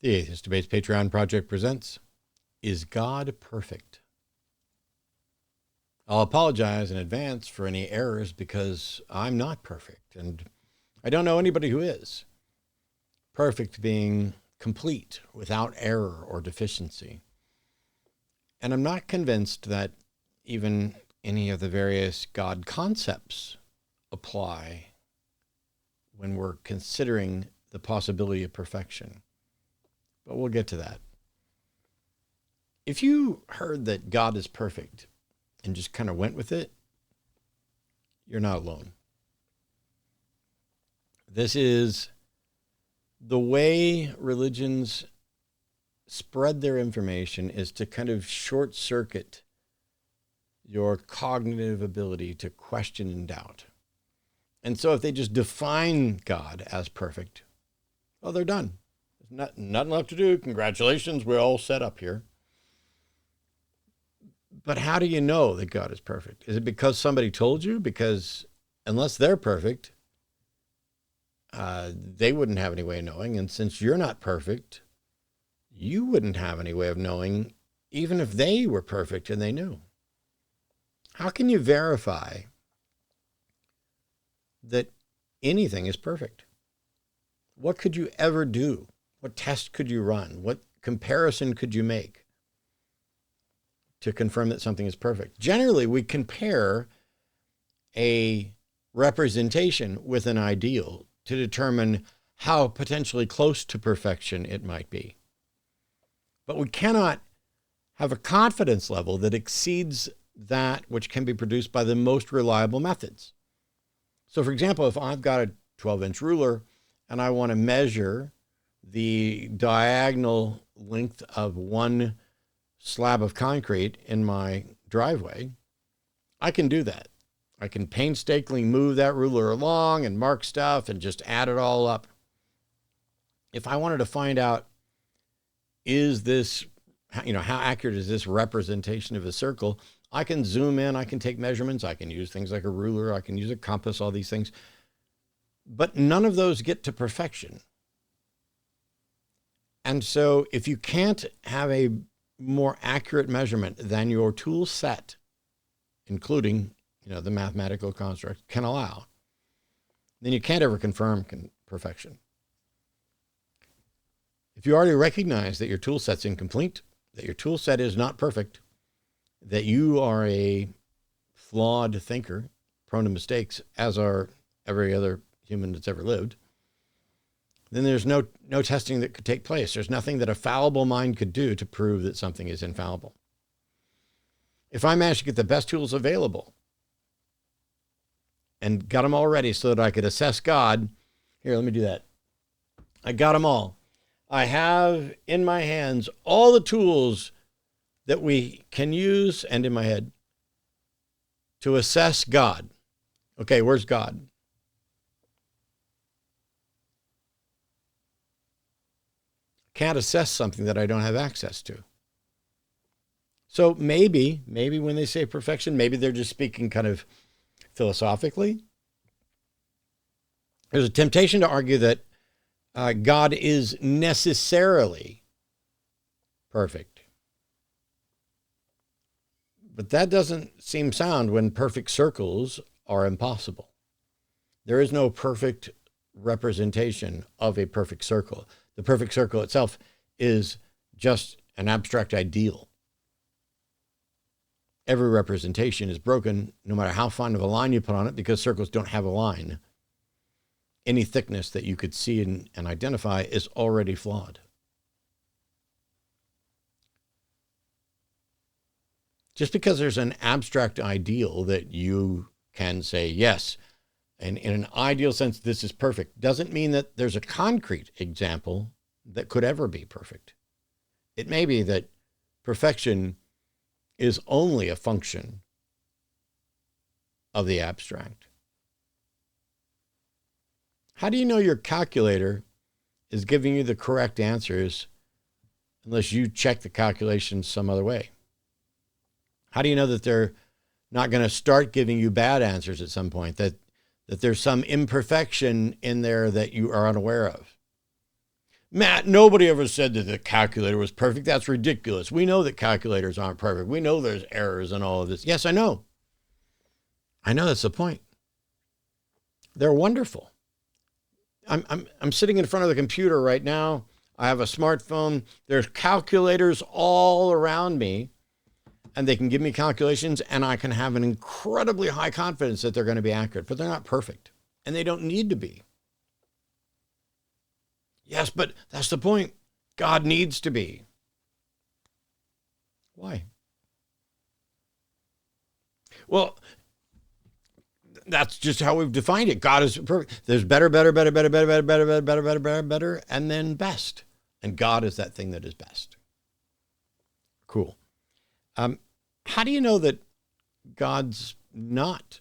The Atheist Debates Patreon project presents, Is God Perfect? I'll apologize in advance for any errors because I'm not perfect, and I don't know anybody who is. Perfect being complete, without error or deficiency. And I'm not convinced that even any of the various God concepts apply when we're considering the possibility of perfection. But we'll get to that. If you heard that God is perfect and just kind of went with it, you're not alone. This is the way religions spread their information, is to kind of short circuit your cognitive ability to question and doubt. And so if they just define God as perfect, well, they're done. Nothing left to do. Congratulations, we're all set up here. But how do you know that God is perfect? Is it because somebody told you? Because unless they're perfect, they wouldn't have any way of knowing. And since you're not perfect, you wouldn't have any way of knowing, even if they were perfect and they knew. How can you verify that anything is perfect? What could you ever do? What test could you run? What comparison could you make to confirm that something is perfect? Generally, we compare a representation with an ideal to determine how potentially close to perfection it might be. But we cannot have a confidence level that exceeds that which can be produced by the most reliable methods. So, for example, if I've got a 12-inch ruler and I want to measure the diagonal length of one slab of concrete in my driveway, I can do that. I can painstakingly move that ruler along and mark stuff and just add it all up. If I wanted to find out, is this, how accurate is this representation of a circle, I can zoom in, I can take measurements, I can use things like a ruler, I can use a compass, all these things. But none of those get to perfection. And so if you can't have a more accurate measurement than your tool set, including, the mathematical construct, can allow, then you can't ever confirm perfection. If you already recognize that your tool set's incomplete, that your tool set is not perfect, that you are a flawed thinker, prone to mistakes, as are every other human that's ever lived, then there's no testing that could take place. There's nothing that a fallible mind could do to prove that something is infallible. If I managed to get the best tools available and got them all ready so that I could assess God, here, let me do that. I got them all. I have in my hands all the tools that we can use, and in my head, to assess God. Okay, where's God? Can't assess something that I don't have access to. So maybe when they say perfection, maybe they're just speaking kind of philosophically. There's a temptation to argue that God is necessarily perfect. But that doesn't seem sound when perfect circles are impossible. There is no perfect representation of a perfect circle. The perfect circle itself is just an abstract ideal. Every representation is broken, no matter how fine of a line you put on it, because circles don't have a line. Any thickness that you could see and identify is already flawed. Just because there's an abstract ideal that you can say, yes, and in an ideal sense, this is perfect, doesn't mean that there's a concrete example that could ever be perfect. It may be that perfection is only a function of the abstract. How do you know your calculator is giving you the correct answers unless you check the calculations some other way? How do you know that they're not going to start giving you bad answers at some point, that there's some imperfection in there that you are unaware of? Matt, nobody ever said that the calculator was perfect. That's ridiculous. We know that calculators aren't perfect. We know there's errors in all of this. Yes, I know. I know, that's the point. They're wonderful. I'm sitting in front of the computer right now. I have a smartphone. There's calculators all around me, and they can give me calculations, and I can have an incredibly high confidence that they're going to be accurate, but they're not perfect, and they don't need to be. Yes, but that's the point. God needs to be. Why? Well, that's just how we've defined it. God is perfect. There's better, and then best. And God is that thing that is best. Cool. How do you know that God's not?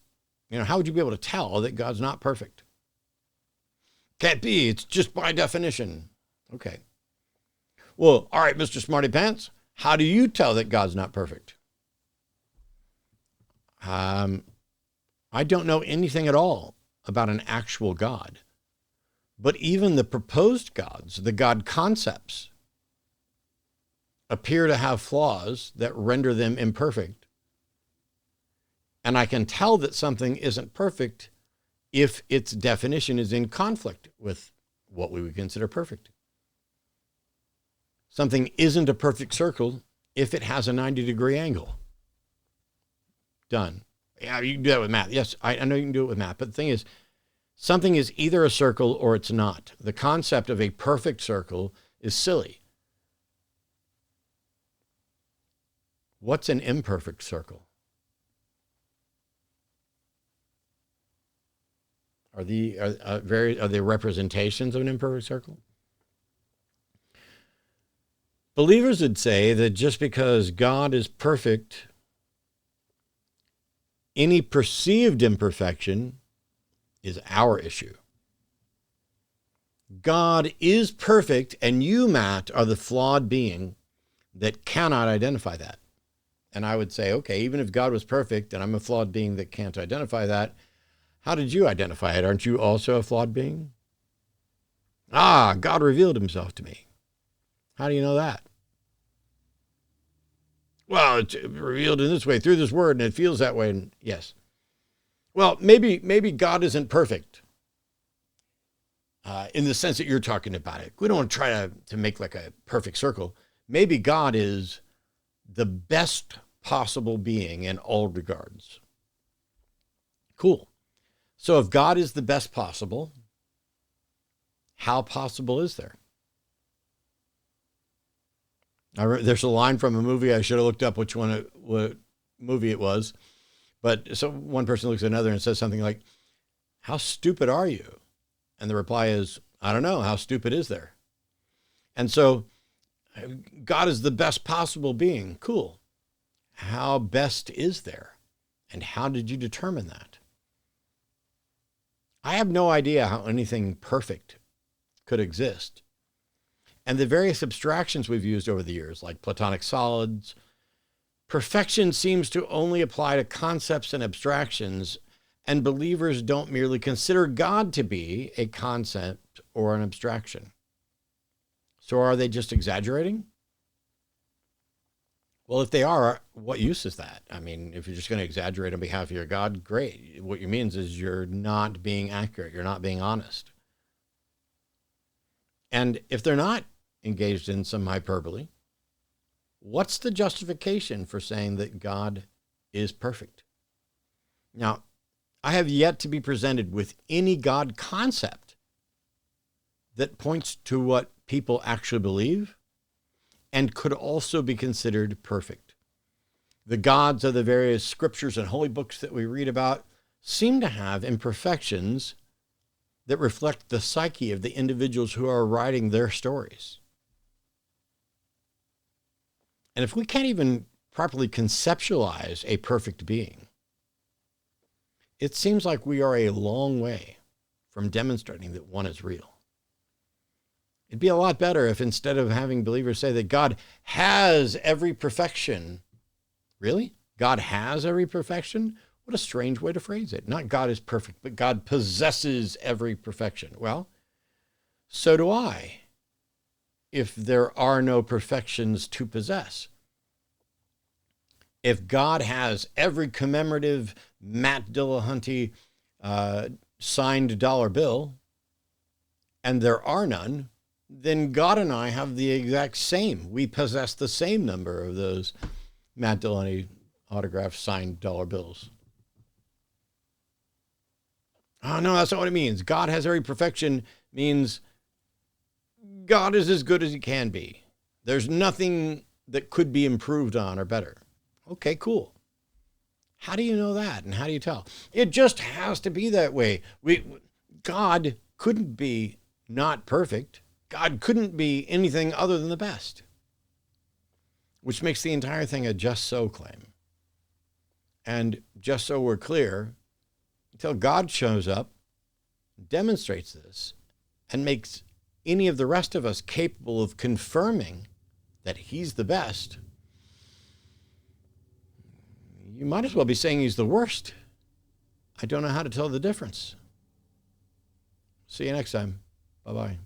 How would you be able to tell that God's not perfect? Can't be. It's just by definition. Okay. Well, all right, Mr. Smarty Pants, how do you tell that God's not perfect? I don't know anything at all about an actual God. But even the proposed gods, the God concepts, appear to have flaws that render them imperfect. And I can tell that something isn't perfect if its definition is in conflict with what we would consider perfect. Something isn't a perfect circle if it has a 90-degree angle. Done. Yeah, you can do that with math. Yes, I know you can do it with math. But the thing is, something is either a circle or it's not. The concept of a perfect circle is silly. What's an imperfect circle? Are they representations of an imperfect circle? Believers would say that just because God is perfect, any perceived imperfection is our issue. God is perfect, and you, Matt, are the flawed being that cannot identify that. And I would say, okay, even if God was perfect and I'm a flawed being that can't identify that, how did you identify it? Aren't you also a flawed being? God revealed himself to me. How do you know that? Well, it's revealed in this way, through this word, and it feels that way. And yes. Well, maybe God isn't perfect in the sense that you're talking about it. We don't want to try to make like a perfect circle. Maybe God is the best possible being in all regards. Cool. So if God is the best possible, how possible is there? There's a line from a movie. I should have looked up what movie it was. But so one person looks at another and says something like, how stupid are you? And the reply is, I don't know. How stupid is there? And so God is the best possible being. Cool. How best is there? And how did you determine that? I have no idea how anything perfect could exist. And the various abstractions we've used over the years, like Platonic solids, perfection seems to only apply to concepts and abstractions, and believers don't merely consider God to be a concept or an abstraction. So are they just exaggerating? Well, if they are, what use is that? I mean, if you're just going to exaggerate on behalf of your God, great. What it means is you're not being accurate. You're not being honest. And if they're not engaged in some hyperbole, what's the justification for saying that God is perfect? Now, I have yet to be presented with any God concept that points to what people actually believe and could also be considered perfect. The gods of the various scriptures and holy books that we read about seem to have imperfections that reflect the psyche of the individuals who are writing their stories. And if we can't even properly conceptualize a perfect being, it seems like we are a long way from demonstrating that one is real. It'd be a lot better if instead of having believers say that God has every perfection, really? God has every perfection? What a strange way to phrase it. Not God is perfect, but God possesses every perfection. Well, so do I. if there are no perfections to possess? If God has every commemorative Matt Dillahunty signed dollar bill, and there are none, then God and I have the exact same. We possess the same number of those Matt Dillahunty autographed signed dollar bills. Oh, no, that's not what it means. God has every perfection means God is as good as he can be. There's nothing that could be improved on or better. Okay, cool. How do you know that? And how do you tell? It just has to be that way. God couldn't be not perfect. God couldn't be anything other than the best, which makes the entire thing a just so claim. And just so we're clear, until God shows up, demonstrates this, and makes any of the rest of us capable of confirming that he's the best, you might as well be saying he's the worst. I don't know how to tell the difference. See you next time. Bye-bye.